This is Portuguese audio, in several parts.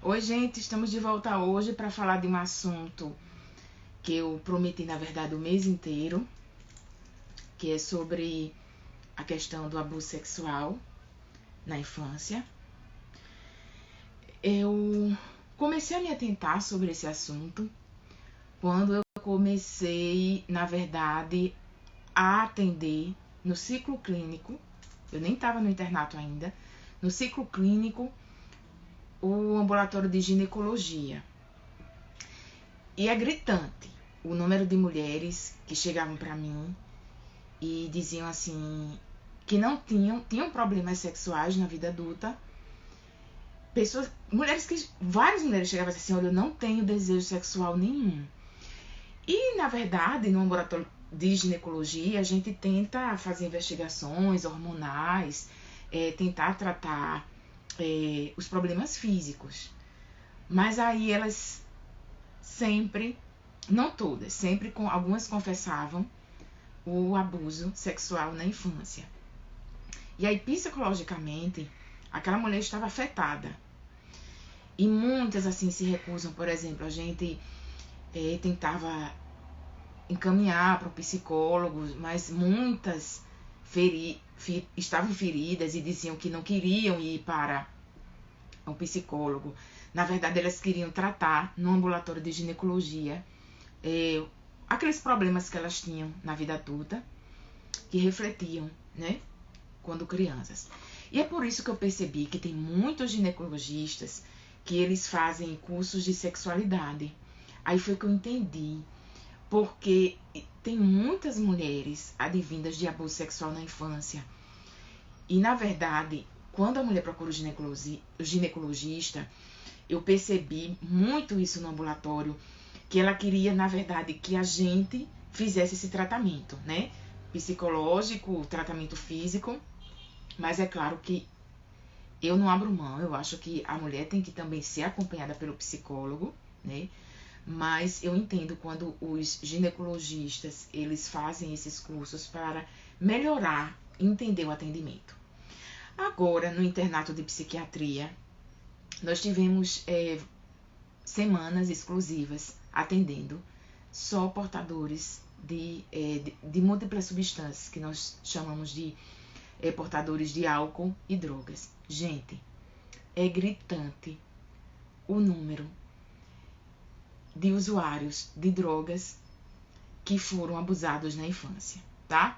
Oi, gente, estamos de volta hoje para falar de um assunto que eu prometi, na verdade, o mês inteiro, que é sobre a questão do abuso sexual na infância. Eu comecei a me atentar sobre esse assunto quando eu comecei, na verdade, a atender no ciclo clínico. Eu nem estava no internato ainda. No ciclo clínico, o ambulatório de ginecologia. E é gritante o número de mulheres que chegavam para mim e diziam assim que não tinham problemas sexuais na vida adulta. Várias mulheres chegavam assim, olha, eu não tenho desejo sexual nenhum. E na verdade, no laboratório de ginecologia, a gente tenta fazer investigações hormonais, tentar tratar os problemas físicos. Mas aí elas sempre, não todas, sempre algumas confessavam o abuso sexual na infância. E aí, psicologicamente, aquela mulher estava afetada. E muitas, assim, se recusam. Por exemplo, a gente tentava encaminhar para o psicólogo, mas muitas estavam feridas e diziam que não queriam ir para um psicólogo. Na verdade, elas queriam tratar no ambulatório de ginecologia aqueles problemas que elas tinham na vida adulta, que refletiam, né, quando crianças. E é por isso que eu percebi que tem muitos ginecologistas que eles fazem cursos de sexualidade. Aí foi que eu entendi, porque tem muitas mulheres advindas de abuso sexual na infância. E, na verdade, quando a mulher procura o ginecologista, eu percebi muito isso no ambulatório, que ela queria, na verdade, que a gente fizesse esse tratamento, né? Psicológico, tratamento físico, mas é claro que eu não abro mão, eu acho que a mulher tem que também ser acompanhada pelo psicólogo, né? Mas eu entendo quando os ginecologistas, eles fazem esses cursos para melhorar e entender o atendimento. Agora, no internato de psiquiatria, nós tivemos semanas exclusivas atendendo só portadores de múltiplas substâncias, que nós chamamos de portadores de álcool e drogas. Gente, é gritante o número de usuários de drogas que foram abusados na infância, tá?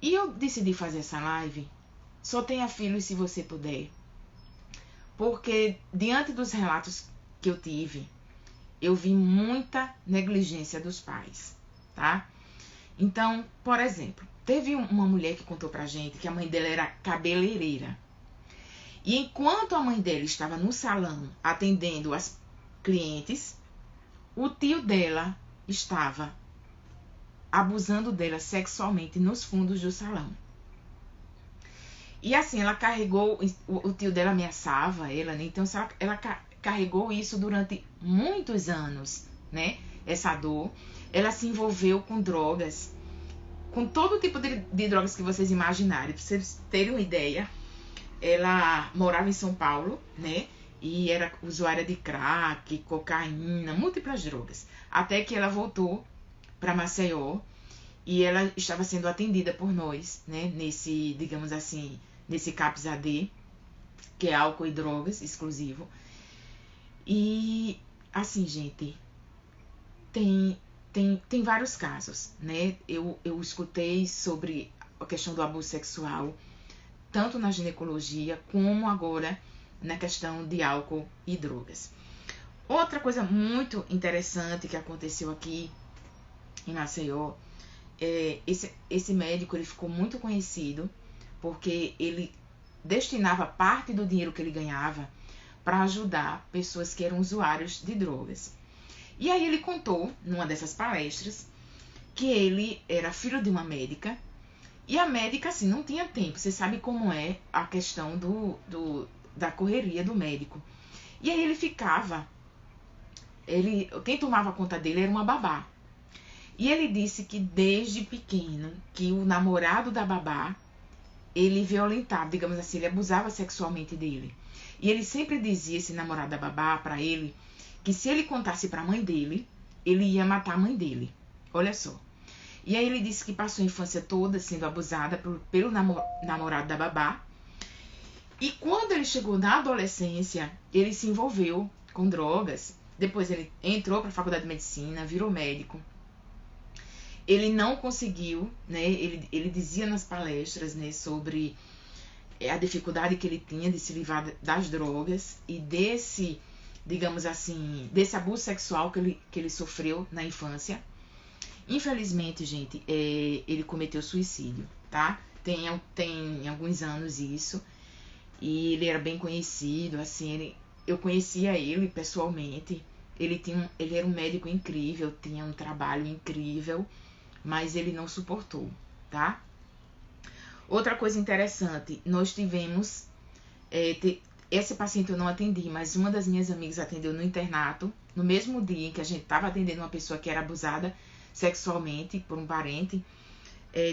E eu decidi fazer essa live, só tenha filhos se você puder, porque diante dos relatos que eu tive, eu vi muita negligência dos pais, tá? Então, por exemplo, teve uma mulher que contou pra gente que a mãe dela era cabeleireira. E enquanto a mãe dela estava no salão atendendo as clientes, o tio dela estava abusando dela sexualmente nos fundos do salão. E assim, ela carregou, o tio dela ameaçava ela, né? Então ela carregou isso durante muitos anos, né? Essa dor. Ela se envolveu com drogas, com todo tipo de drogas que vocês imaginarem. Pra vocês terem uma ideia, ela morava em São Paulo, né? E era usuária de crack, cocaína, múltiplas drogas. Até que ela voltou para Maceió e ela estava sendo atendida por nós, né? Nesse, digamos assim, nesse CAPS AD, que é álcool e drogas exclusivo. E, assim, gente, tem vários casos, né? Eu escutei sobre a questão do abuso sexual, tanto na ginecologia como agora na questão de álcool e drogas. Outra coisa muito interessante que aconteceu aqui em Maceió, esse médico ele ficou muito conhecido porque ele destinava parte do dinheiro que ele ganhava para ajudar pessoas que eram usuários de drogas. E aí ele contou, numa dessas palestras, que ele era filho de uma médica, e a médica, assim, não tinha tempo. Você sabe como é a questão da correria do médico. E aí ele ficava, quem tomava conta dele era uma babá. E ele disse que desde pequeno, que o namorado da babá ele violentava, digamos assim, ele abusava sexualmente dele. E ele sempre dizia, esse namorado da babá, pra ele, que se ele contasse pra mãe dele, ele ia matar a mãe dele. Olha só. E aí ele disse que passou a infância toda sendo abusada pelo namorado da babá. E quando ele chegou na adolescência, ele se envolveu com drogas. Depois ele entrou para a faculdade de medicina, virou médico. Ele não conseguiu, né? Ele dizia nas palestras, né, sobre a dificuldade que ele tinha de se livrar das drogas e desse, digamos assim, desse abuso sexual que ele sofreu na infância. Infelizmente, gente, ele cometeu suicídio, tá? Tem alguns anos isso. E ele era bem conhecido, assim, eu conhecia ele pessoalmente. Ele era um médico incrível, tinha um trabalho incrível, mas ele não suportou, tá? Outra coisa interessante, nós tivemos, esse paciente eu não atendi, mas uma das minhas amigas atendeu no internato, no mesmo dia em que a gente estava atendendo uma pessoa que era abusada sexualmente por um parente.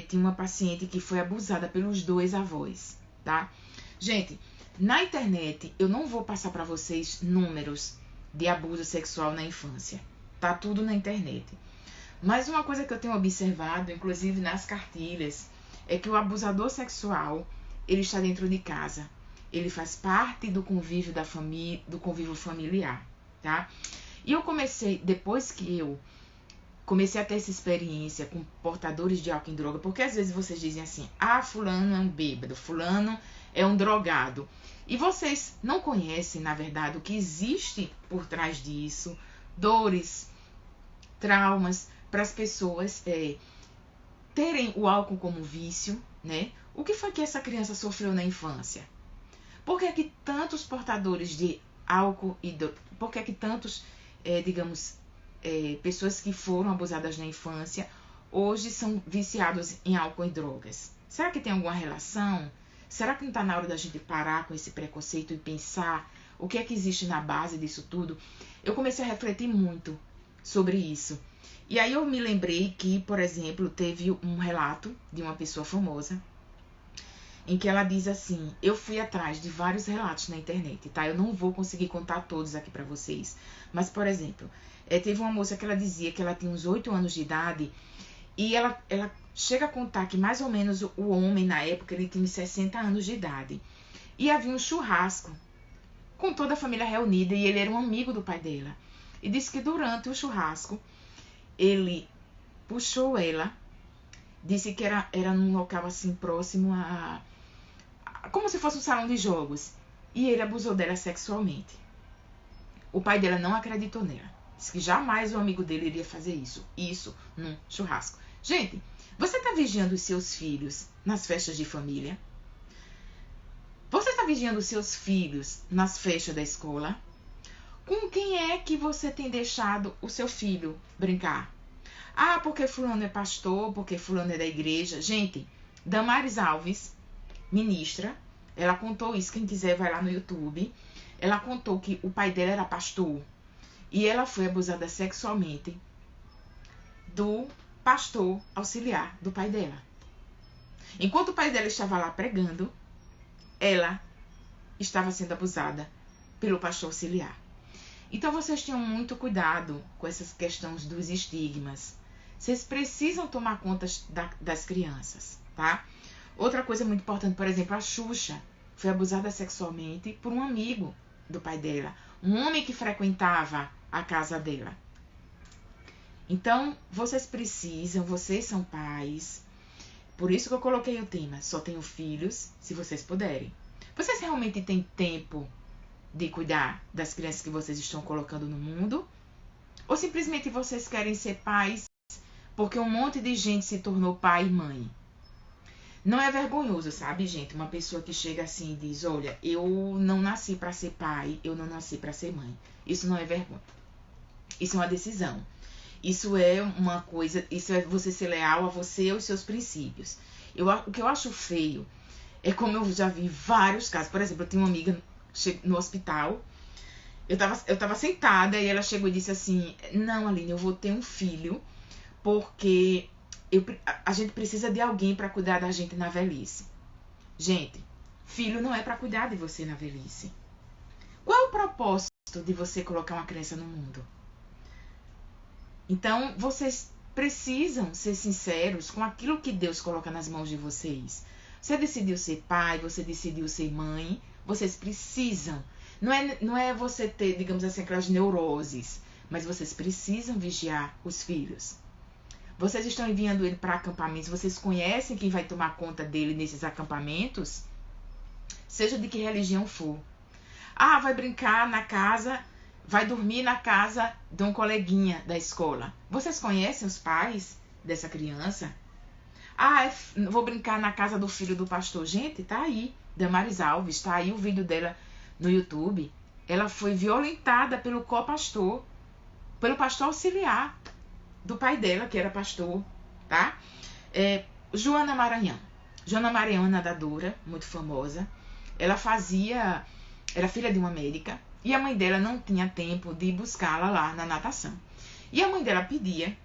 Tinha uma paciente que foi abusada pelos 2 avós, tá? Gente, na internet eu não vou passar para vocês números de abuso sexual na infância. Tá tudo na internet. Mas uma coisa que eu tenho observado, inclusive nas cartilhas, é que o abusador sexual, ele está dentro de casa. Ele faz parte do convívio da família, do convívio familiar, tá? E eu comecei, depois que eu comecei a ter essa experiência com portadores de álcool e droga, porque às vezes vocês dizem assim, fulano é um bêbado, fulano é um drogado. E vocês não conhecem, na verdade, o que existe por trás disso, dores, traumas, para as pessoas terem o álcool como vício, né? O que foi que essa criança sofreu na infância? Por que é que tantos portadores de álcool e por que é que tantos, pessoas que foram abusadas na infância hoje são viciados em álcool e drogas? Será que tem alguma relação? Será que não está na hora da gente parar com esse preconceito e pensar o que é que existe na base disso tudo? Eu comecei a refletir muito sobre isso. E aí eu me lembrei que, por exemplo, teve um relato de uma pessoa famosa em que ela diz assim, eu fui atrás de vários relatos na internet, tá? Eu não vou conseguir contar todos aqui pra vocês. Mas, por exemplo, teve uma moça que ela dizia que ela tinha uns 8 anos de idade e ela chega a contar que mais ou menos o homem, na época, ele tinha 60 anos de idade. E havia um churrasco com toda a família reunida e ele era um amigo do pai dela. E disse que durante o churrasco, ele puxou ela, disse que era num local assim próximo como se fosse um salão de jogos. E ele abusou dela sexualmente. O pai dela não acreditou nela. Disse que jamais o amigo dele iria fazer isso num churrasco. Gente, você está vigiando os seus filhos nas festas de família? Você está vigiando os seus filhos nas festas da escola? Com quem é que você tem deixado o seu filho brincar? Porque fulano é pastor, porque fulano é da igreja. Gente, Damares Alves, ministra, ela contou isso, quem quiser vai lá no YouTube. Ela contou que o pai dela era pastor e ela foi abusada sexualmente do pastor auxiliar do pai dela. Enquanto o pai dela estava lá pregando, ela estava sendo abusada pelo pastor auxiliar. Então vocês tenham muito cuidado com essas questões dos estigmas. Vocês precisam tomar conta das crianças, tá? Outra coisa muito importante, por exemplo, a Xuxa foi abusada sexualmente por um amigo do pai dela, um homem que frequentava a casa dela. Então, vocês são pais, por isso que eu coloquei o tema, só tenho filhos, se vocês puderem. Vocês realmente têm tempo de cuidar das crianças que vocês estão colocando no mundo? Ou simplesmente vocês querem ser pais porque um monte de gente se tornou pai e mãe? Não é vergonhoso, sabe, gente? Uma pessoa que chega assim e diz, olha, eu não nasci para ser pai, eu não nasci para ser mãe. Isso não é vergonha. Isso é uma decisão. Isso é uma coisa, isso é você ser leal a você e aos seus princípios. O que eu acho feio é como eu já vi vários casos. Por exemplo, eu tenho uma amiga no hospital, eu tava sentada e ela chegou e disse assim, não, Aline, eu vou ter um filho porque a gente precisa de alguém para cuidar da gente na velhice. Gente, filho não é para cuidar de você na velhice. Qual é o propósito de você colocar uma criança no mundo? Então, vocês precisam ser sinceros com aquilo que Deus coloca nas mãos de vocês. Você decidiu ser pai, você decidiu ser mãe, vocês precisam. Não é você ter, digamos assim, aquelas neuroses, mas vocês precisam vigiar os filhos. Vocês estão enviando ele para acampamentos, vocês conhecem quem vai tomar conta dele nesses acampamentos? Seja de que religião for. Ah, vai brincar na casa, vai dormir na casa de um coleguinha da escola. Vocês conhecem os pais dessa criança? Ah, vou brincar na casa do filho do pastor. Gente, tá aí, Damares Alves, tá aí o vídeo dela no YouTube. Ela foi violentada pelo co-pastor, pelo pastor auxiliar do pai dela, que era pastor, tá? Joana Maranhão. Joana Maranhão é nadadora, muito famosa. Ela era filha de uma médica, e a mãe dela não tinha tempo de buscá-la lá na natação. E a mãe dela pedia,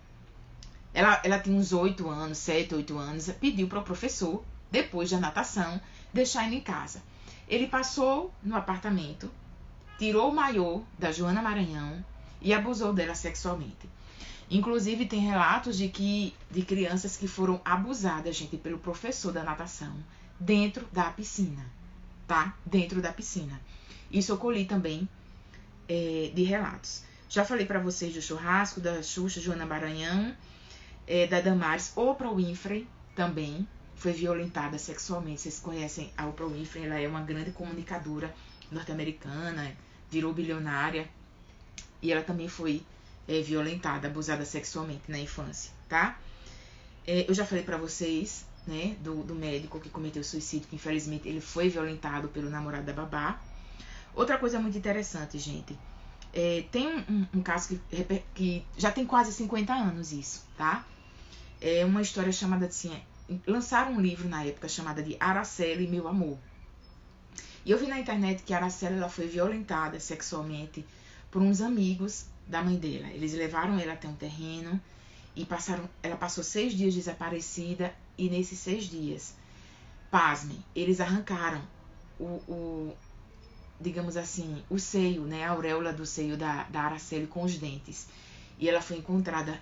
ela tinha uns 8 anos, 7, 8 anos, pediu para o professor, depois da natação, deixar ele em casa. Ele passou no apartamento, tirou o maiô da Joana Maranhão e abusou dela sexualmente. Inclusive, tem relatos de crianças que foram abusadas, gente, pelo professor da natação, dentro da piscina, tá? Dentro da piscina. Isso eu colhi também de relatos. Já falei para vocês do churrasco, da Xuxa, Joana Maranhão, da Damares. Oprah Winfrey também foi violentada sexualmente. Vocês conhecem a Oprah Winfrey, ela é uma grande comunicadora norte-americana, virou bilionária, e ela também foi violentada, abusada sexualmente na infância, tá? Eu já falei pra vocês, né, do médico que cometeu suicídio, que infelizmente ele foi violentado pelo namorado da babá. Outra coisa muito interessante, gente, tem um caso que já tem quase 50 anos isso, tá? É uma história chamada assim, lançaram um livro na época chamada de Araceli, Meu Amor. E eu vi na internet que a Araceli ela foi violentada sexualmente por uns amigos da mãe dela. Eles levaram ela até um terreno e ela passou 6 dias desaparecida, e nesses 6 dias, pasmem, eles arrancaram digamos assim, o seio, né, a auréola do seio da Araceli com os dentes. E ela foi encontrada,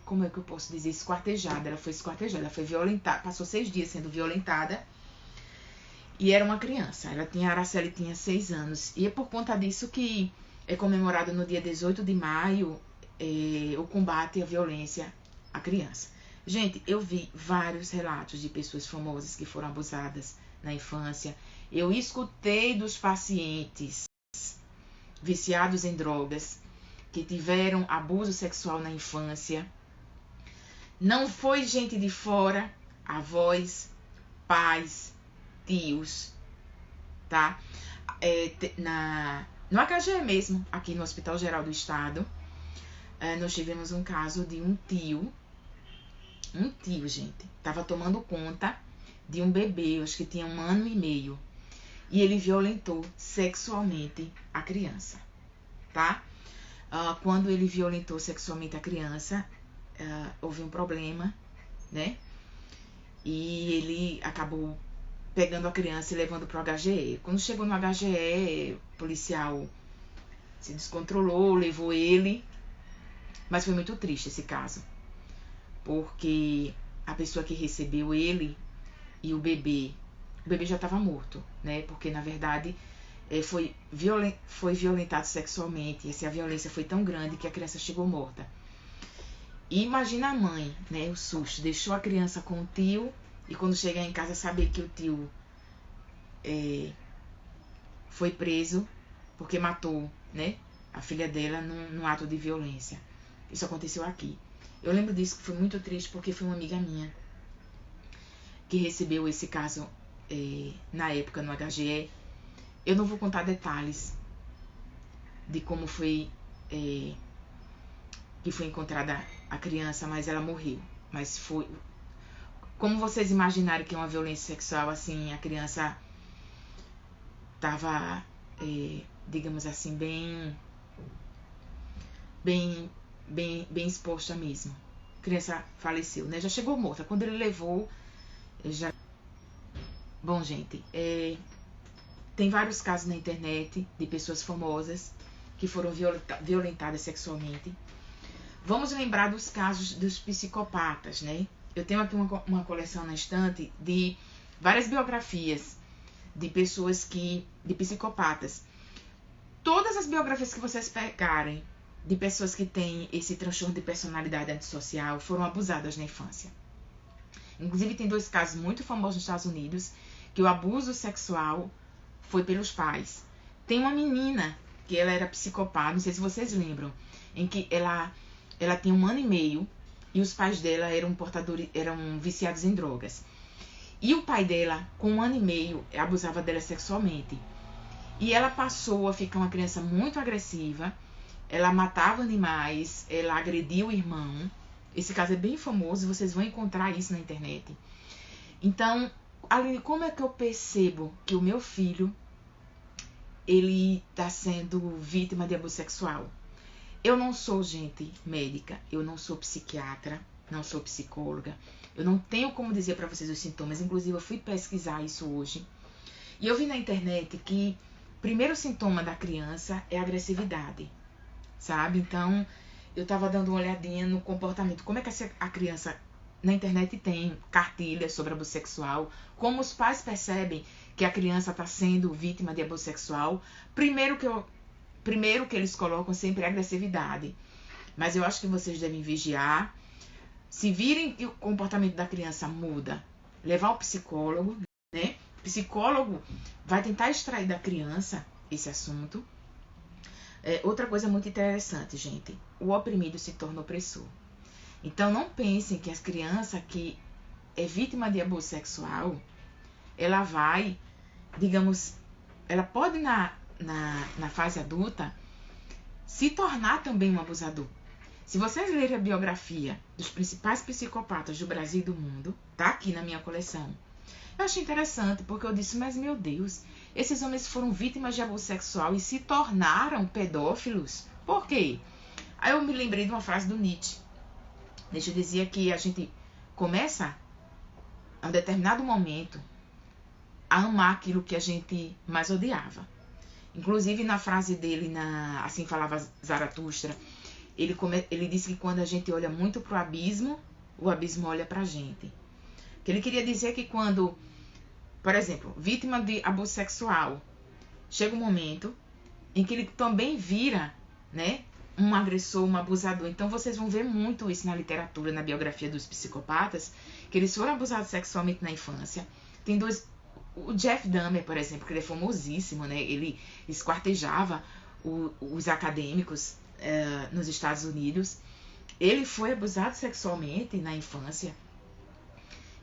como é que eu posso dizer, esquartejada. Ela foi esquartejada, ela foi violentada, passou 6 dias sendo violentada. E era uma criança, a Araceli tinha 6 anos. E é por conta disso que é comemorado no dia 18 de maio o combate à violência à criança. Gente, eu vi vários relatos de pessoas famosas que foram abusadas na infância. Eu escutei dos pacientes viciados em drogas que tiveram abuso sexual na infância. Não foi gente de fora, avós, pais, tios, tá? No HGE mesmo, aqui no Hospital Geral do Estado, nós tivemos um caso de um tio, gente, tava tomando conta de um bebê, acho que tinha 1 ano e meio, e ele violentou sexualmente a criança, tá? Quando ele violentou sexualmente a criança, houve um problema, né? E ele acabou pegando a criança e levando para o HGE. Quando chegou no HGE, o policial se descontrolou, levou ele. Mas foi muito triste esse caso, porque a pessoa que recebeu ele e o bebê já estava morto, né? Porque na verdade foi violentado sexualmente. E a violência foi tão grande que a criança chegou morta. E imagina a mãe, né? O susto, deixou a criança com o tio, e quando chegar em casa saber que o tio foi preso porque matou, né, a filha dela num ato de violência. Isso aconteceu aqui. Eu lembro disso, que foi muito triste, porque foi uma amiga minha que recebeu esse caso na época no HGE. Eu não vou contar detalhes de como foi que foi encontrada a criança, mas ela morreu. Mas foi... Como vocês imaginarem que é uma violência sexual, assim, a criança estava, digamos assim, bem exposta mesmo. A criança faleceu, né? Já chegou morta. Quando ele levou, Bom, gente, tem vários casos na internet de pessoas famosas que foram violentadas sexualmente. Vamos lembrar dos casos dos psicopatas, né? Eu tenho aqui uma coleção na estante de várias biografias de pessoas de psicopatas. Todas as biografias que vocês pegarem de pessoas que têm esse transtorno de personalidade antissocial foram abusadas na infância. Inclusive, tem 2 casos muito famosos nos Estados Unidos, que o abuso sexual foi pelos pais. Tem uma menina que ela era psicopata, não sei se vocês lembram, em que ela tinha 1 ano e meio e os pais dela eram viciados em drogas. E o pai dela, com 1 ano e meio, abusava dela sexualmente. E ela passou a ficar uma criança muito agressiva, ela matava animais, ela agredia o irmão. Esse caso é bem famoso, vocês vão encontrar isso na internet. Então, Aline, como é que eu percebo que o meu filho ele está sendo vítima de abuso sexual? Eu não sou, gente, médica, eu não sou psiquiatra, não sou psicóloga, eu não tenho como dizer para vocês os sintomas, inclusive eu fui pesquisar isso hoje. E eu vi na internet que o primeiro sintoma da criança é a agressividade, sabe? Então, eu estava dando uma olhadinha no comportamento, como é que a criança na internet tem cartilhas sobre abuso sexual, como os pais percebem que a criança está sendo vítima de abuso sexual. Primeiro que eles colocam sempre é a agressividade, mas eu acho que vocês devem vigiar. Se virem que o comportamento da criança muda, levar ao psicólogo, né? O psicólogo vai tentar extrair da criança esse assunto. Outra coisa muito interessante, gente, o oprimido se torna opressor. Então não pensem que as crianças que é vítima de abuso sexual, ela vai, digamos, ela pode na fase adulta se tornar também um abusador. Se vocês lerem a biografia dos principais psicopatas do Brasil e do mundo, tá aqui na minha coleção. Eu achei interessante, porque eu disse, mas meu Deus, esses homens foram vítimas de abuso sexual e se tornaram pedófilos. Por quê? Aí eu me lembrei de uma frase do Nietzsche. Nietzsche dizia que a gente começa, a um determinado momento, a amar aquilo que a gente mais odiava. Inclusive, na frase dele, Assim Falava Zaratustra, ele disse que quando a gente olha muito para o abismo olha para a gente. Que ele queria dizer que quando, por exemplo, vítima de abuso sexual, chega um momento em que ele também vira, né, um agressor, um abusador. Então vocês vão ver muito isso na literatura, na biografia dos psicopatas, que eles foram abusados sexualmente na infância. Tem 2... O Jeff Dahmer, por exemplo, que ele é famosíssimo, né? Ele esquartejava os acadêmicos nos Estados Unidos. Ele foi abusado sexualmente na infância.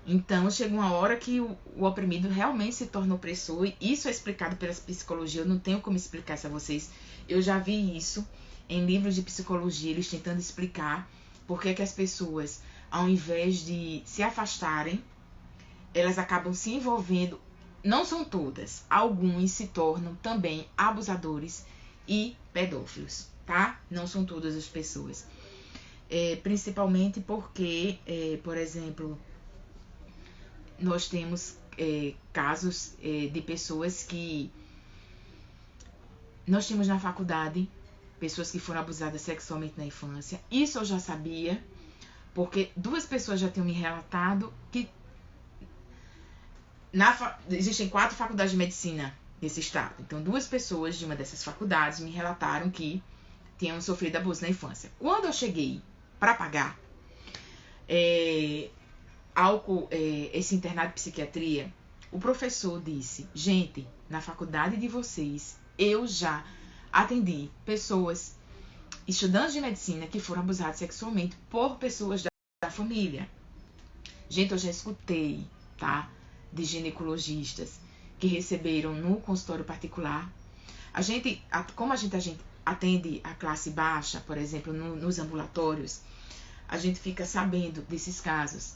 Então, chega uma hora que o oprimido realmente se torna opressor. E isso é explicado pela psicologia. Eu não tenho como explicar isso a vocês. Eu já vi isso em livros de psicologia, eles tentando explicar por que as pessoas, ao invés de se afastarem, elas acabam se envolvendo. Não são todas. Alguns se tornam também abusadores e pedófilos, tá? Não são todas as pessoas. Principalmente porque, por exemplo, nós temos casos de pessoas que... Nós temos na faculdade pessoas que foram abusadas sexualmente na infância. Isso eu já sabia, porque 2 pessoas já tinham me relatado que existem 4 faculdades de medicina nesse estado. Então, 2 pessoas de uma dessas faculdades me relataram que tinham sofrido abuso na infância. Quando eu cheguei para pagar esse internato de psiquiatria, o professor disse, gente, na faculdade de vocês, eu já atendi pessoas, estudantes de medicina, que foram abusados sexualmente por pessoas da família. Gente, eu já escutei, tá? De ginecologistas que receberam no consultório particular. Como a gente atende a classe baixa, por exemplo, nos ambulatórios, a gente fica sabendo desses casos.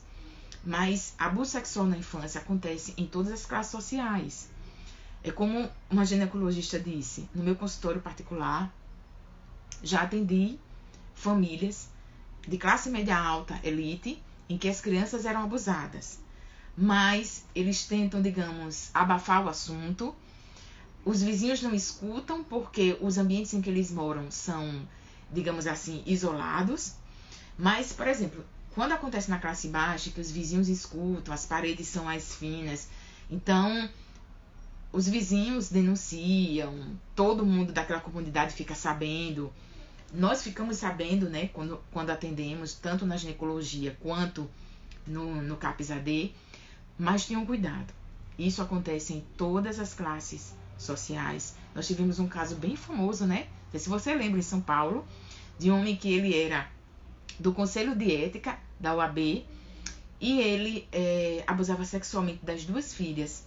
Mas abuso sexual na infância acontece em todas as classes sociais. É como uma ginecologista disse, no meu consultório particular, já atendi famílias de classe média alta, elite, em que as crianças eram abusadas. mas eles tentam, digamos, abafar o assunto. Os vizinhos não escutam porque os ambientes em que eles moram são, digamos assim, isolados. Mas, por exemplo, quando acontece na classe baixa, que os vizinhos escutam, as paredes são mais finas, então os vizinhos denunciam, todo mundo daquela comunidade fica sabendo. Nós ficamos sabendo, né, quando atendemos, tanto na ginecologia quanto no CAPS AD, mas tenham cuidado. Isso acontece em todas as classes sociais. Nós tivemos um caso bem famoso, né? Não sei se você lembra, em São Paulo, de um homem que ele era do Conselho de Ética da UAB e ele abusava sexualmente das duas filhas.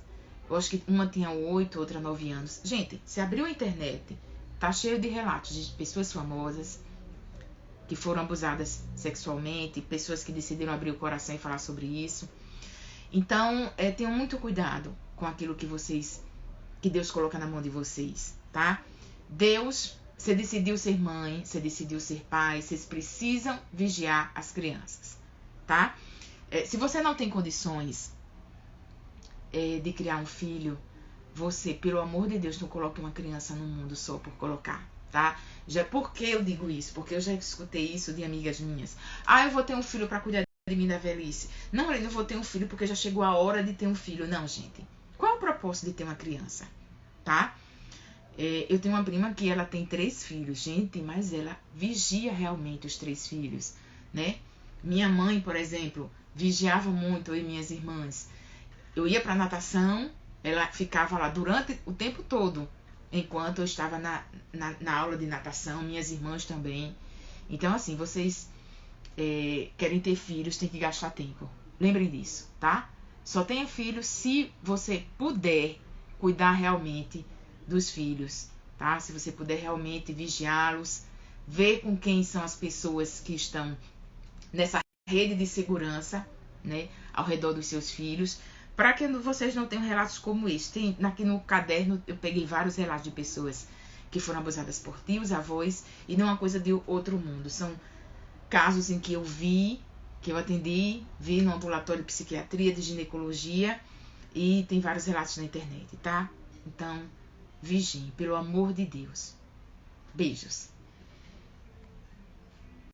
Eu acho que uma tinha 8, outra 9 anos. Gente, se abriu a internet, tá cheio de relatos de pessoas famosas que foram abusadas sexualmente, pessoas que decidiram abrir o coração e falar sobre isso. Então, tenham muito cuidado com aquilo que Deus coloca na mão de vocês, tá? Deus, você decidiu ser mãe, você decidiu ser pai, vocês precisam vigiar as crianças, tá? Se você não tem condições de criar um filho, você, pelo amor de Deus, não coloque uma criança no mundo só por colocar, tá? Por que eu digo isso? Porque eu já escutei isso de amigas minhas. Eu vou ter um filho para cuidar de mim da velhice. Não, eu não vou ter um filho porque já chegou a hora de ter um filho. Não, gente. Qual é o propósito de ter uma criança? Tá? Eu tenho uma prima que ela tem 3 filhos, gente, mas ela vigia realmente os 3 filhos, né? Minha mãe, por exemplo, vigiava muito, eu e minhas irmãs. Eu ia para natação, ela ficava lá durante o tempo todo, enquanto eu estava na aula de natação, minhas irmãs também. Então, assim, vocês querem ter filhos, tem que gastar tempo. Lembrem disso, tá? Só tenha filhos se você puder cuidar realmente dos filhos, tá? Se você puder realmente vigiá-los, ver com quem são as pessoas que estão nessa rede de segurança, né, ao redor dos seus filhos, para que vocês não tenham relatos como esse. Aqui no caderno eu peguei vários relatos de pessoas que foram abusadas por tios, avós, e não é uma coisa de outro mundo. São casos em que eu vi, que eu atendi, vi no ambulatório de psiquiatria, de ginecologia, e tem vários relatos na internet, tá? Então, vigiem, pelo amor de Deus. Beijos.